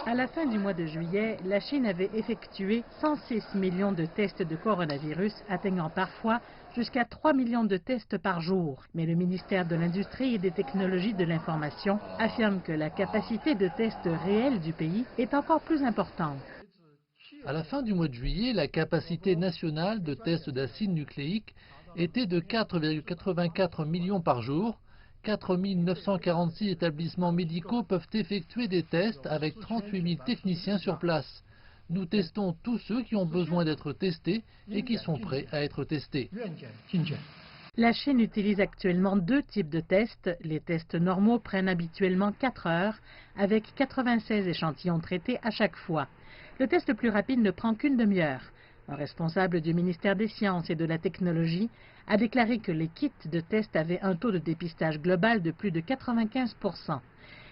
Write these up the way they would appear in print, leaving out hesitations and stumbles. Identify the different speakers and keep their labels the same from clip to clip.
Speaker 1: À la fin du mois de juillet, la Chine avait effectué 106 millions de tests de coronavirus, atteignant parfois jusqu'à 3 millions de tests par jour. Mais le ministère de l'Industrie et des Technologies de l'Information affirme que la capacité de tests réels du pays est encore plus importante.
Speaker 2: À la fin du mois de juillet, la capacité nationale de tests d'acide nucléique était de 4,84 millions par jour. 4 946 établissements médicaux peuvent effectuer des tests avec 38 000 techniciens sur place. Nous testons tous ceux qui ont besoin d'être testés et qui sont prêts à être testés.
Speaker 1: La Chine utilise actuellement deux types de tests. Les tests normaux prennent habituellement 4 heures, avec 96 échantillons traités à chaque fois. Le test le plus rapide ne prend qu'une demi-heure. Un responsable du ministère des Sciences et de la Technologie a déclaré que les kits de test avaient un taux de dépistage global de plus de 95%.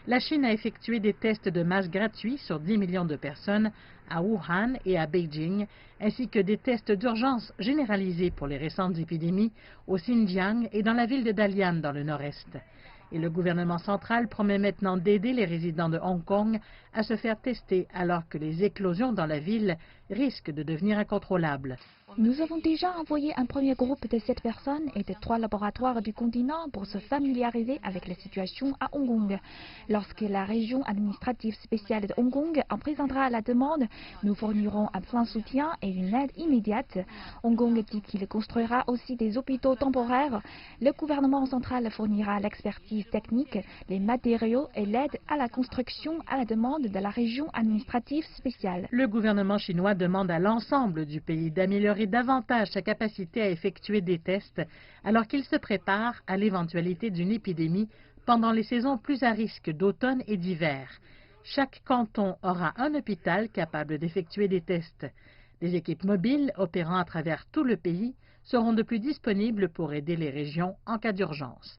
Speaker 1: La Chine a effectué des tests de masse gratuits sur 10 millions de personnes à Wuhan et à Beijing, ainsi que des tests d'urgence généralisés pour les récentes épidémies au Xinjiang et dans la ville de Dalian dans le nord-est. Et le gouvernement central promet maintenant d'aider les résidents de Hong Kong à se faire tester alors que les éclosions dans la ville risquent de devenir incontrôlables.
Speaker 3: Nous avons déjà envoyé un premier groupe de 7 personnes et de 3 laboratoires du continent pour se familiariser avec la situation à Hong Kong. Lorsque la région administrative spéciale de Hong Kong en présentera la demande, nous fournirons un plein soutien et une aide immédiate. Hong Kong dit qu'il construira aussi des hôpitaux temporaires. Le gouvernement central fournira l'expertise technique, les matériaux et l'aide à la construction à la demande de la région administrative spéciale.
Speaker 1: Le gouvernement chinois demande à l'ensemble du pays d'améliorer davantage sa capacité à effectuer des tests alors qu'il se prépare à l'éventualité d'une épidémie pendant les saisons plus à risque d'automne et d'hiver. Chaque canton aura un hôpital capable d'effectuer des tests. Des équipes mobiles opérant à travers tout le pays seront de plus disponibles pour aider les régions en cas d'urgence.